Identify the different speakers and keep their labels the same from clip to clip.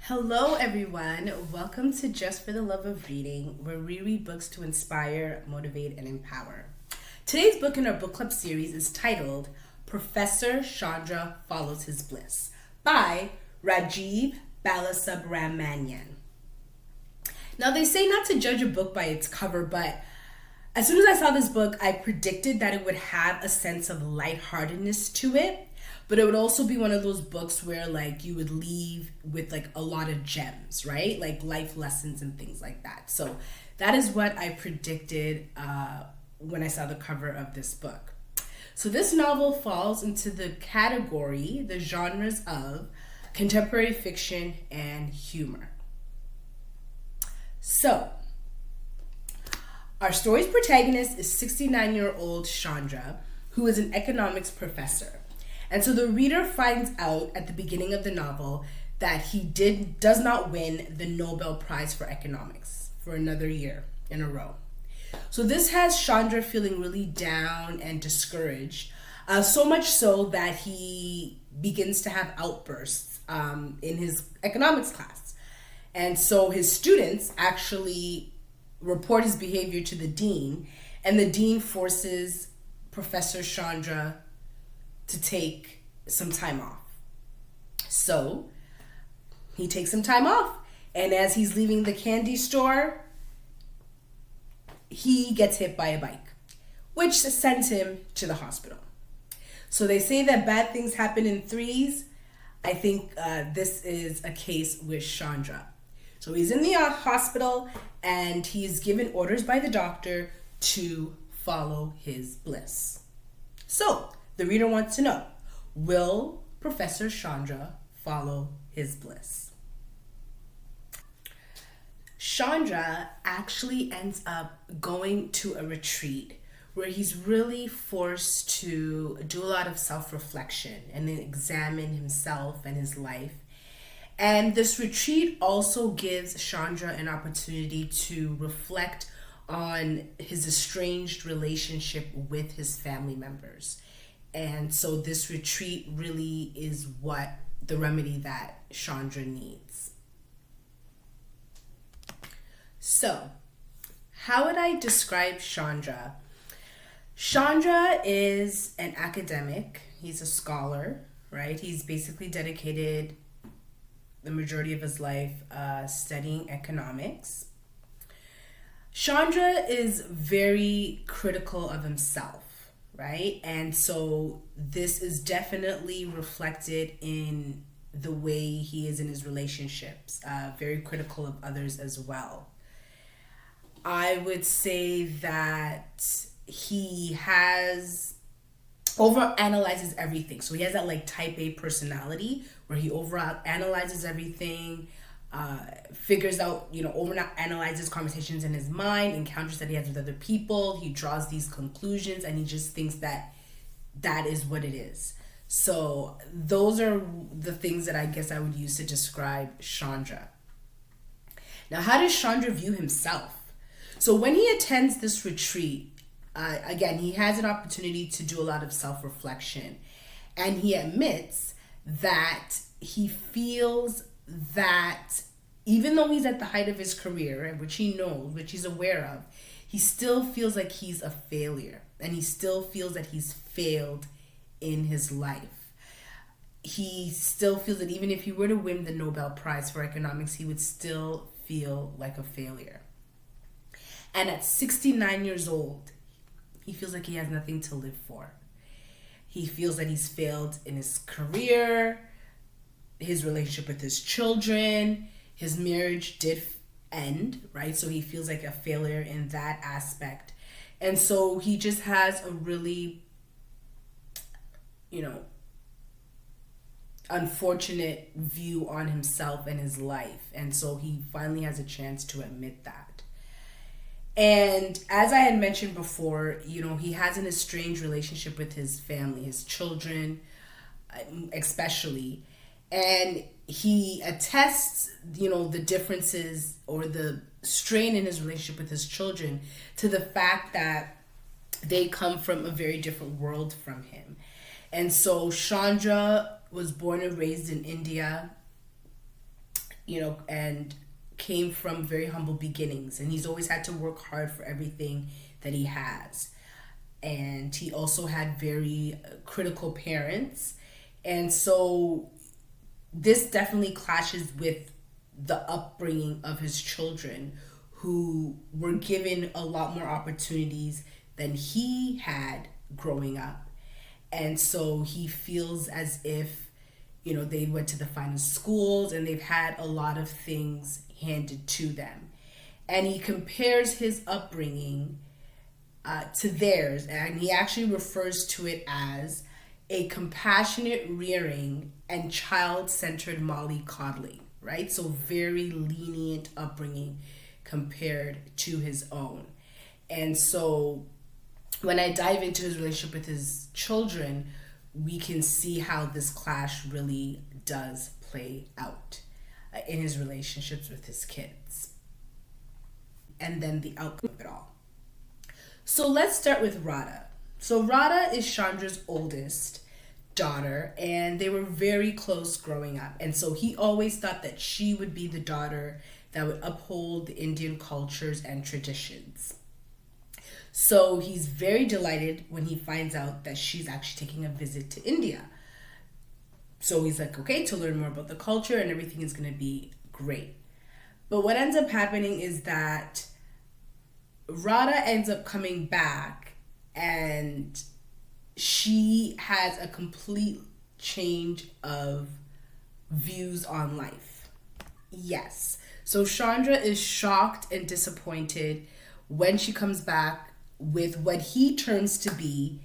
Speaker 1: Hello, everyone. Welcome to Just for the Love of Reading, where we read books to inspire, motivate, and empower. Today's book in our book club series is titled Professor Chandra Follows His Bliss by Rajeev Balasubramanyam. Now, they say not to judge a book by its cover, but as soon as I saw this book, I predicted that it would have a sense of lightheartedness to it. But it would also be one of those books where you would leave with a lot of gems, right? Like life lessons and things like that. So that is what I predicted when I saw the cover of this book. So this novel falls into the genres of contemporary fiction and humor. So our story's protagonist is 69-year-old Chandra, who is an economics professor. And so the reader finds out at the beginning of the novel that he does not win the Nobel Prize for Economics for another year in a row. So this has Chandra feeling really down and discouraged, so much so that he begins to have outbursts in his economics class. And so his students actually report his behavior to the dean, and the dean forces Professor Chandra to take some time off. So he takes some time off, and as he's leaving the candy store, he gets hit by a bike, which sends him to the hospital. So they say that bad things happen in threes. I think this is a case with Chandra. So he's in the hospital, and he's given orders by the doctor to follow his bliss. So the reader wants to know, will Professor Chandra follow his bliss? Chandra actually ends up going to a retreat where he's really forced to do a lot of self-reflection and then examine himself and his life. And this retreat also gives Chandra an opportunity to reflect on his estranged relationship with his family members. And so this retreat really is the remedy that Chandra needs. So, how would I describe Chandra? Chandra is an academic. He's a scholar, right? He's basically dedicated the majority of his life studying economics. Chandra is very critical of himself, right? And so this is definitely reflected in the way he is in his relationships, very critical of others as well. I would say that he overanalyzes everything. So he has that type A personality where he overanalyzes everything, figures out, overanalyzes conversations in his mind, encounters that he has with other people. He draws these conclusions, and he just thinks that is what it is. So those are the things that I guess I would use to describe Chandra. Now, how does Chandra view himself? So when he attends this retreat, again, he has an opportunity to do a lot of self-reflection, and he admits that he feels that even though he's at the height of his career, which he knows, which he's aware of, he still feels like he's a failure, and he still feels that he's failed in his life. He still feels that even if he were to win the Nobel Prize for Economics, he would still feel like a failure. And at 69 years old, he feels like he has nothing to live for. He feels that he's failed in his career, his relationship with his children, his marriage did end, right? So he feels like a failure in that aspect. And so he just has a really, unfortunate view on himself and his life. And so he finally has a chance to admit that. And as I had mentioned before, he has an estranged relationship with his family, his children, especially. And he attests, the differences or the strain in his relationship with his children to the fact that they come from a very different world from him. And so Chandra was born and raised in India. and came from very humble beginnings, and he's always had to work hard for everything that he has. And he also had very critical parents. And so this definitely clashes with the upbringing of his children, who were given a lot more opportunities than he had growing up. And so he feels as if, they went to the finest schools and they've had a lot of things handed to them. And he compares his upbringing to theirs, and he actually refers to it as a compassionate rearing and child-centered mollycoddling, right? So very lenient upbringing compared to his own. And so when I dive into his relationship with his children, we can see how this clash really does play out in his relationships with his kids. And then the outcome of it all. So let's start with Radha. So Radha is Chandra's oldest daughter, and they were very close growing up. And so he always thought that she would be the daughter that would uphold the Indian cultures and traditions. So he's very delighted when he finds out that she's actually taking a visit to India. So he's like, okay, to learn more about the culture and everything is going to be great. But what ends up happening is that Radha ends up coming back and she has a complete change of views on life. Yes. So Chandra is shocked and disappointed when she comes back with what he terms to be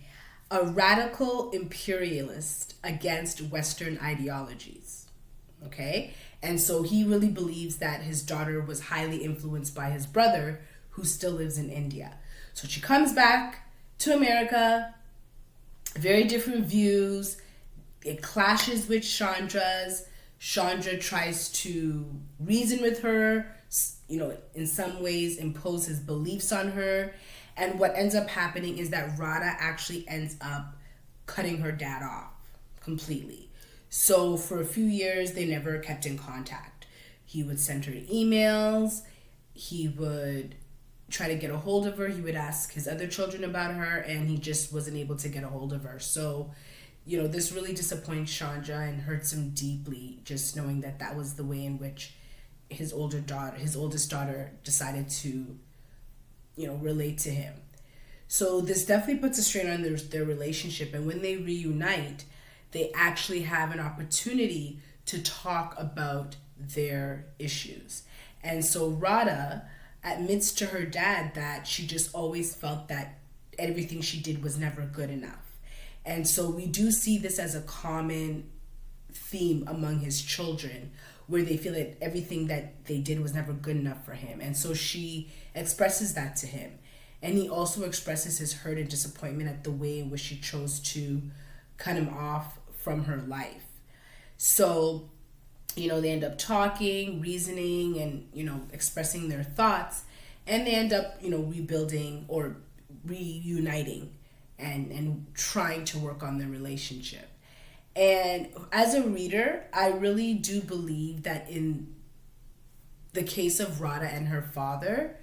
Speaker 1: a radical imperialist against Western ideologies. Okay? And so he really believes that his daughter was highly influenced by his brother, who still lives in India. So she comes back to America, very different views. It clashes with Chandra's. Chandra tries to reason with her, in some ways impose his beliefs on her. And what ends up happening is that Radha actually ends up cutting her dad off completely. So for a few years, they never kept in contact. He would send her emails. He would try to get a hold of her. He would ask his other children about her, and he just wasn't able to get a hold of her. So, this really disappoints Chandra and hurts him deeply, just knowing that that was the way in which his oldest daughter decided to, relate to him. So this definitely puts a strain on their relationship. And when they reunite, they actually have an opportunity to talk about their issues. And so Radha admits to her dad that she just always felt that everything she did was never good enough. And so we do see this as a common theme among his children, where they feel that everything that they did was never good enough for him. And so she expresses that to him. And he also expresses his hurt and disappointment at the way in which she chose to cut him off from her life. So, they end up talking, reasoning, and, expressing their thoughts. And they end up, rebuilding or reuniting and trying to work on their relationship. And as a reader, I really do believe that in the case of Radha and her father,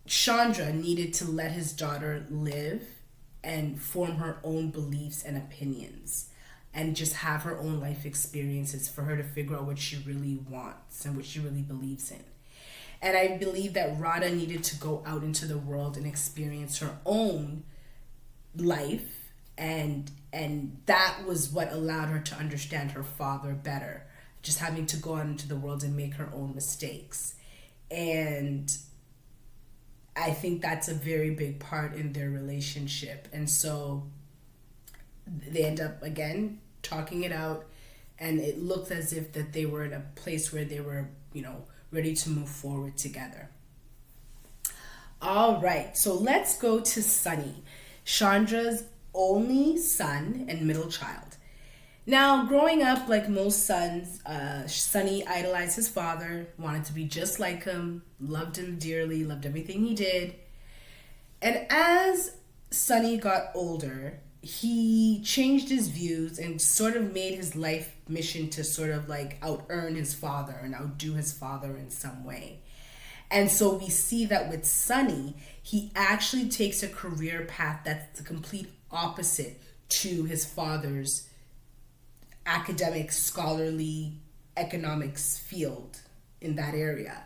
Speaker 1: Chandra needed to let his daughter live and form her own beliefs and opinions and just have her own life experiences for her to figure out what she really wants and what she really believes in. And I believe that Radha needed to go out into the world and experience her own life, and that was what allowed her to understand her father better, just having to go out into the world and make her own mistakes. And I think that's a very big part in their relationship. And so they end up, again, talking it out, and it looked as if that they were in a place where they were, ready to move forward together. All right, so let's go to Sunny, Chandra's only son and middle child. Now, growing up, like most sons, Sunny idolized his father, wanted to be just like him, loved him dearly, loved everything he did. And as Sunny got older, he changed his views and sort of made his life mission to sort of like out-earn his father and outdo his father in some way. And so we see that with Sonny, he actually takes a career path that's the complete opposite to his father's academic, scholarly, economics field in that area.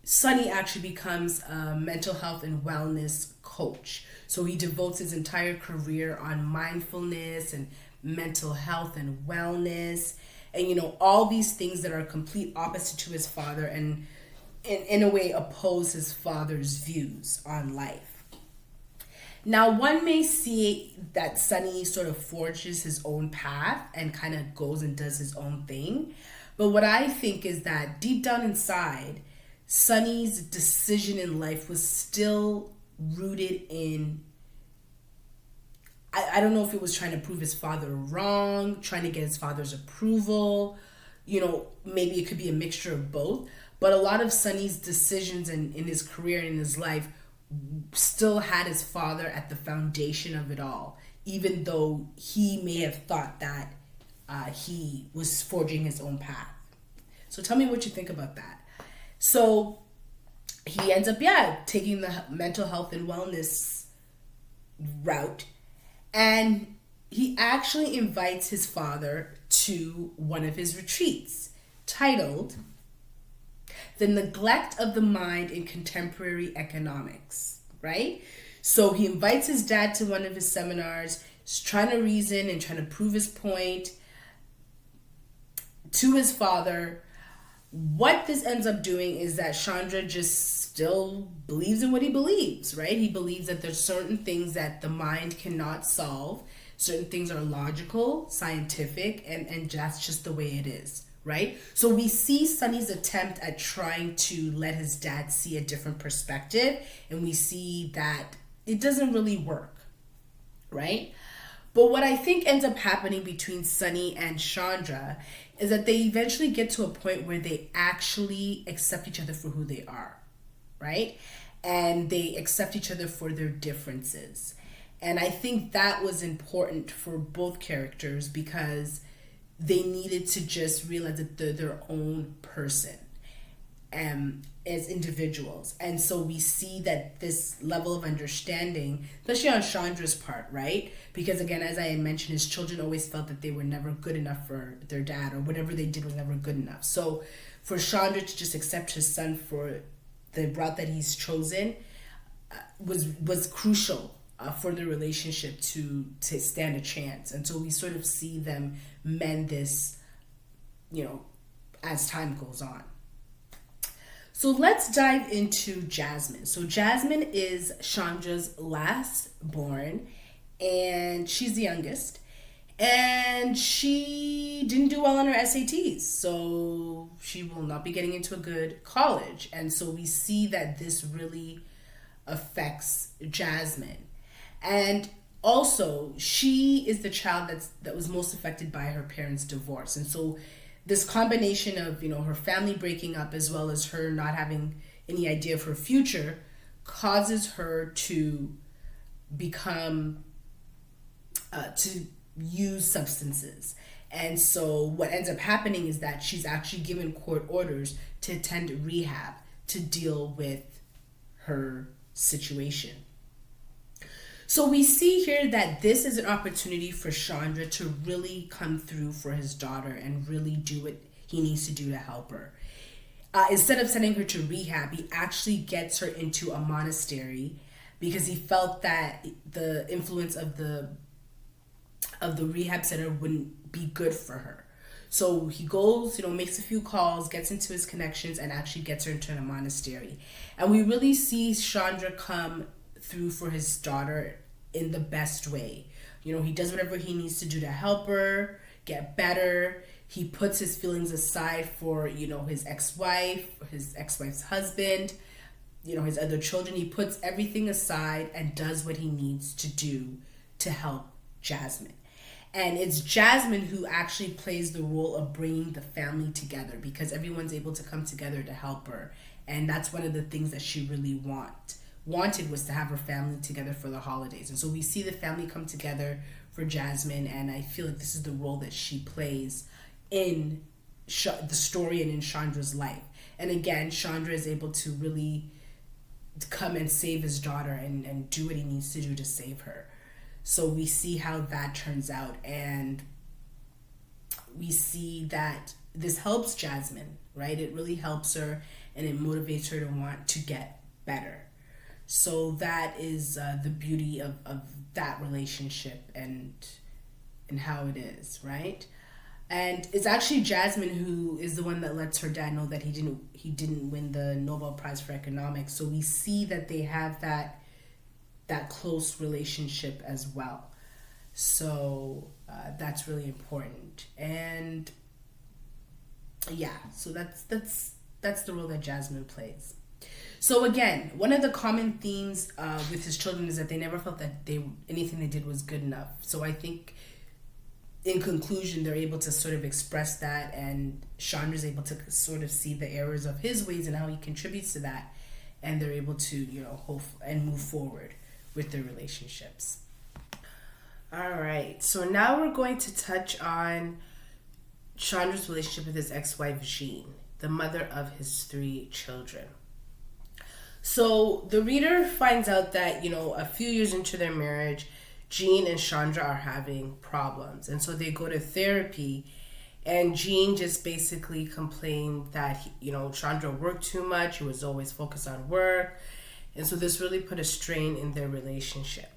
Speaker 1: Sonny actually becomes a mental health and wellness coach. So he devotes his entire career on mindfulness and mental health and wellness, and all these things that are complete opposite to his father, and in a way oppose his father's views on life. Now, one may see that Sonny sort of forges his own path and kind of goes and does his own thing. But what I think is that deep down inside, Sonny's decision in life was still rooted in, I don't know if it was trying to prove his father wrong, trying to get his father's approval, maybe it could be a mixture of both. But a lot of Sonny's decisions in his career and in his life still had his father at the foundation of it all, even though he may have thought that he was forging his own path. So tell me what you think about that. So he ends up, taking the mental health and wellness route, and he actually invites his father to one of his retreats titled The Neglect of the Mind in Contemporary Economics, right? So he invites his dad to one of his seminars, trying to reason and trying to prove his point to his father. What this ends up doing is that Chandra just still believes in what he believes, right? He believes that there's certain things that the mind cannot solve. Certain things are logical, scientific, and that's just the way it is, right? So we see Sonny's attempt at trying to let his dad see a different perspective, and we see that it doesn't really work, right? But what I think ends up happening between Sonny and Chandra is that they eventually get to a point where they actually accept each other for who they are, right? And they accept each other for their differences. And I think that was important for both characters because they needed to just realize that they're their own person as individuals. And so we see that this level of understanding, especially on Chandra's part, right? Because again, as I had mentioned, his children always felt that they were never good enough for their dad, or whatever they did was never good enough. So for Chandra to just accept his son for the route that he's chosen was crucial for the relationship to stand a chance. And so we sort of see them mend this, as time goes on. So let's dive into Jasmine. So Jasmine is Chandra's last born, and she's the youngest. And she didn't do well on her SATs, so she will not be getting into a good college. And so we see that this really affects Jasmine. And also, she is the child that was most affected by her parents' divorce. And so this combination of, her family breaking up as well as her not having any idea of her future causes her to become, to use substances. And so what ends up happening is that she's actually given court orders to attend rehab to deal with her situation. So we see here that this is an opportunity for Chandra to really come through for his daughter and really do what he needs to do to help her. Instead of sending her to rehab, he actually gets her into a monastery because he felt that the influence of the rehab center wouldn't be good for her. So he goes, makes a few calls, gets into his connections, and actually gets her into a monastery. And we really see Chandra come through for his daughter in the best way. He does whatever he needs to do to help her get better. He puts his feelings aside for, his ex-wife, his ex-wife's husband, his other children. He puts everything aside and does what he needs to do to help Jasmine. And it's Jasmine who actually plays the role of bringing the family together because everyone's able to come together to help her. And that's one of the things that she really wanted was to have her family together for the holidays. And so we see the family come together for Jasmine, and I feel like this is the role that she plays in the story and in Chandra's life. And again, Chandra is able to really come and save his daughter and do what he needs to do to save her. So we see how that turns out, and we see that this helps Jasmine, right? It really helps her, and it motivates her to want to get better. So that is the beauty of that relationship and how it is, right? And it's actually Jasmine who is the one that lets her dad know that he didn't win the Nobel Prize for Economics. So we see that they have that close relationship as well. So that's really important. And yeah, so that's the role that Jasmine plays. So again, one of the common themes with his children is that they never felt that anything they did was good enough. So I think in conclusion, they're able to sort of express that, and Chandra's able to sort of see the errors of his ways and how he contributes to that, and they're able to, hope and move forward with their relationships. All right, so now we're going to touch on Chandra's relationship with his ex-wife, Jean, the mother of his 3 children. So the reader finds out that, a few years into their marriage, Jean and Chandra are having problems. And so they go to therapy, and Jean just basically complained that, Chandra worked too much. He was always focused on work. And so this really put a strain in their relationship.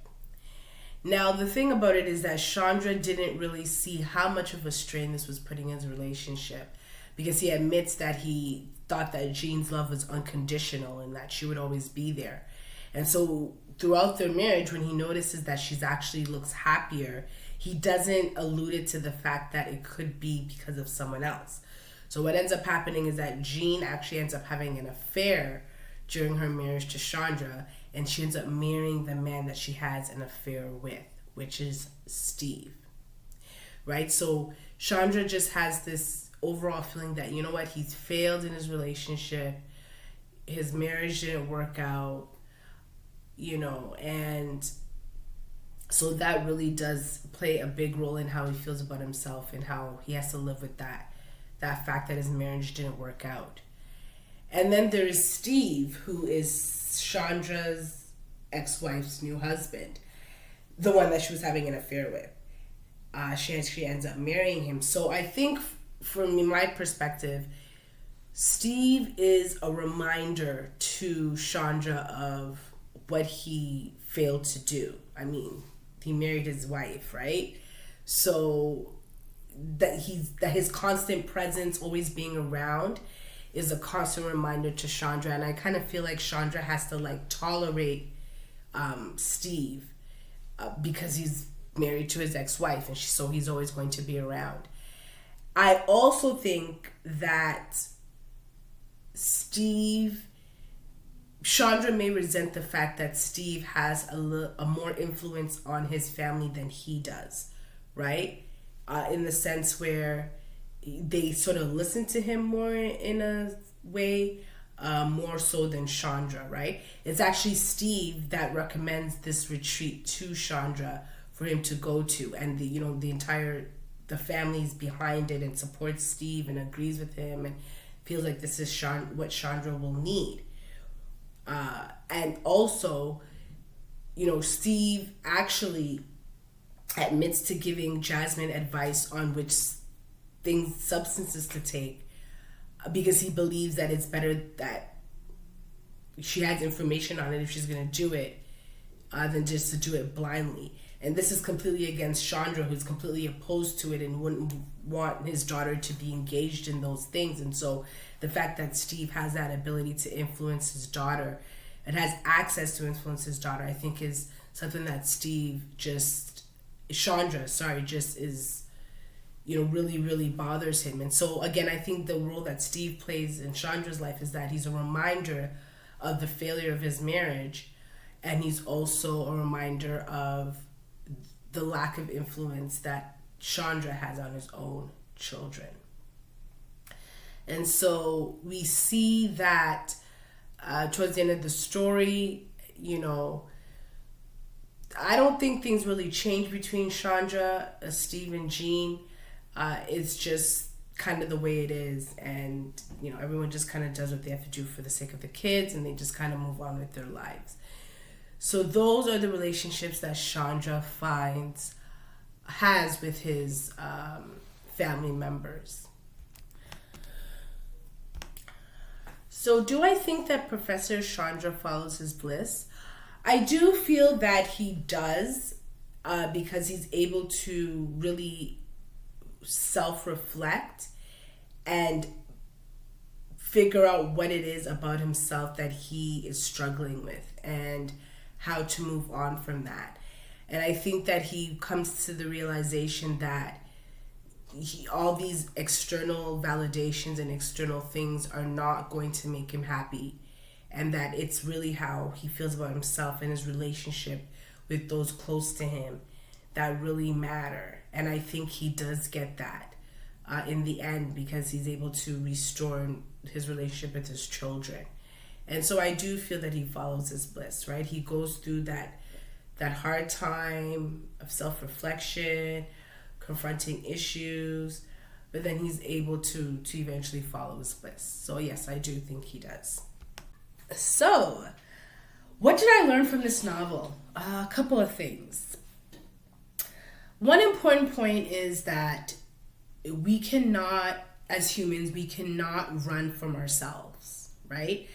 Speaker 1: Now, the thing about it is that Chandra didn't really see how much of a strain this was putting in his relationship, because he admits that he thought that Jean's love was unconditional and that she would always be there. And so throughout their marriage, when he notices that she's actually looks happier, he doesn't allude it to the fact that it could be because of someone else. So what ends up happening is that Jean actually ends up having an affair during her marriage to Chandra, and she ends up marrying the man that she has an affair with, which is Steve. Right? So Chandra just has this overall feeling that, he's failed in his relationship, his marriage didn't work out, and so that really does play a big role in how he feels about himself and how he has to live with that fact that his marriage didn't work out. And then there's Steve, who is Chandra's ex-wife's new husband, the one that she was having an affair with. She ends up marrying him. So I think, from my perspective, Steve is a reminder to Chandra of what he failed to do. I mean, he married his wife, right? So that his constant presence, always being around, is a constant reminder to Chandra. And I kind of feel like Chandra has to tolerate Steve because he's married to his ex-wife, and so he's always going to be around. I also think that Chandra may resent the fact that Steve has a more influence on his family than he does, right? In the sense where they sort of listen to him more in a way, more so than Chandra, right? It's actually Steve that recommends this retreat to Chandra for him to go to, and the family's behind it and supports Steve and agrees with him and feels like this is what Chandra will need. And also, Steve actually admits to giving Jasmine advice on which substances to take, because he believes that it's better that she has information on it if she's going to do it than just to do it blindly. And this is completely against Chandra, who's completely opposed to it and wouldn't want his daughter to be engaged in those things. And so the fact that Steve has that ability to influence his daughter and has access to influence his daughter, I think is something that Chandra is, really, really bothers him. And so again, I think the role that Steve plays in Chandra's life is that he's a reminder of the failure of his marriage, and he's also a reminder of the lack of influence that Chandra has on his own children. And so we see that towards the end of the story, I don't think things really change between Chandra, Steve, and Jean. It's just kind of the way it is, and everyone just kind of does what they have to do for the sake of the kids, and they just kind of move on with their lives. So those are the relationships that Chandra has with his family members. So do I think that Professor Chandra follows his bliss? I do feel that he does, because he's able to really self-reflect and figure out what it is about himself that he is struggling with and how to move on from that. And I think that he comes to the realization that all these external validations and external things are not going to make him happy, and that it's really how he feels about himself and his relationship with those close to him that really matter. And I think he does get that in the end, because he's able to restore his relationship with his children. And so I do feel that he follows his bliss, right? He goes through that hard time of self-reflection, confronting issues, but then he's able to eventually follow his bliss. So yes, I do think he does. So, what did I learn from this novel? A couple of things. One important point is that we cannot, as humans, we cannot run from ourselves, right?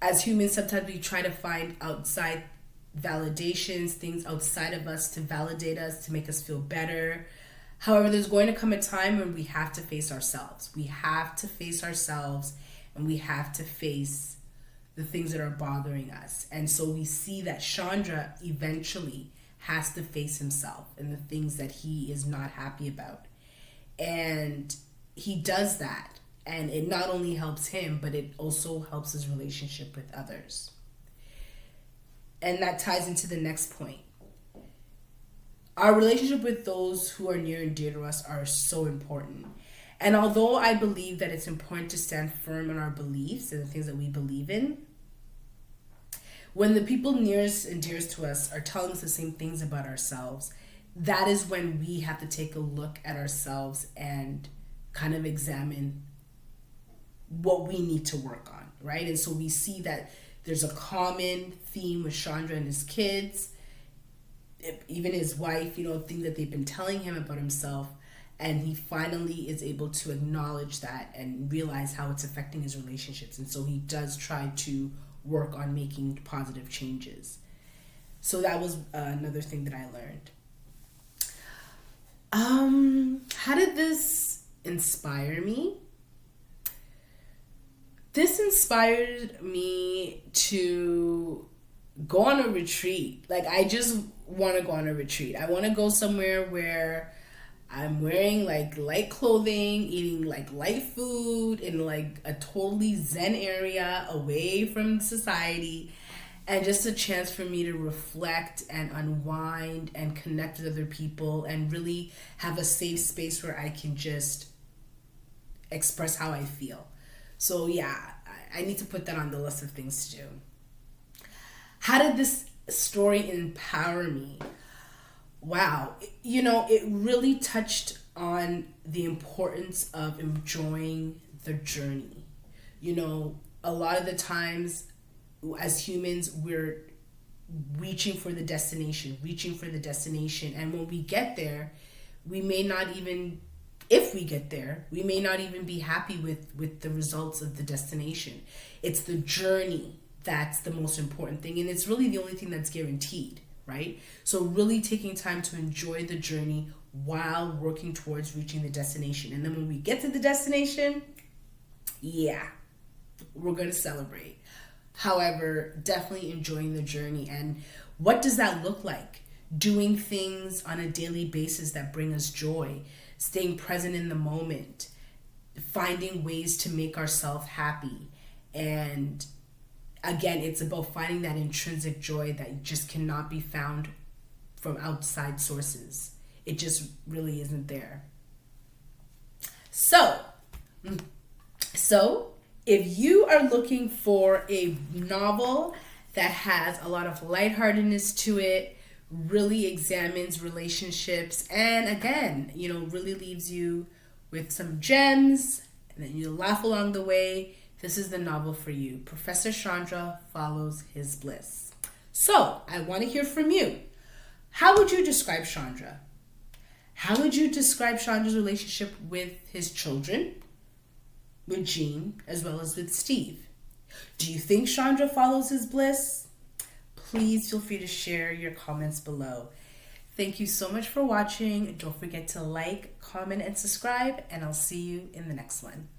Speaker 1: As humans, sometimes we try to find outside validations, things outside of us to validate us, to make us feel better. However, there's going to come a time when we have to face ourselves. We have to face ourselves, and we have to face the things that are bothering us. And so we see that Chandra eventually has to face himself and the things that he is not happy about. And he does that. And it not only helps him, but it also helps his relationship with others. And that ties into the next point. Our relationship with those who are near and dear to us are so important. And although I believe that it's important to stand firm in our beliefs and the things that we believe in, when the people nearest and dearest to us are telling us the same things about ourselves, that is when we have to take a look at ourselves and kind of examine what we need to work on, right? And so we see that there's a common theme with Chandra and his kids, even his wife, things that they've been telling him about himself. And he finally is able to acknowledge that and realize how it's affecting his relationships. And so he does try to work on making positive changes. So that was another thing that I learned. How did this inspire me? This inspired me to go on a retreat. I just want to go on a retreat. I want to go somewhere where I'm wearing light clothing, eating light food in a totally zen area away from society, and just a chance for me to reflect and unwind and connect with other people and really have a safe space where I can just express how I feel. So yeah, I need to put that on the list of things to do. How did this story empower me? Wow, it really touched on the importance of enjoying the journey. A lot of the times as humans, we're reaching for the destination. And when we get there, we may not even, if we get there, we may not even be happy with the results of the destination. It's the journey that's the most important thing. And it's really the only thing that's guaranteed, right? So really taking time to enjoy the journey while working towards reaching the destination. And then when we get to the destination, yeah, we're going to celebrate. However, definitely enjoying the journey. And what does that look like? Doing things on a daily basis that bring us joy, staying present in the moment, finding ways to make ourselves happy. And again, it's about finding that intrinsic joy that just cannot be found from outside sources. It just really isn't there. So if you are looking for a novel that has a lot of lightheartedness to it, really examines relationships, and again, really leaves you with some gems, and then you laugh along the way, this is the novel for you. Professor Chandra follows his bliss. So, I want to hear from you. How would you describe Chandra? How would you describe Chandra's relationship with his children, with Jean, as well as with Steve? Do you think Chandra follows his bliss? Please feel free to share your comments below. Thank you so much for watching. Don't forget to like, comment, and subscribe, and I'll see you in the next one.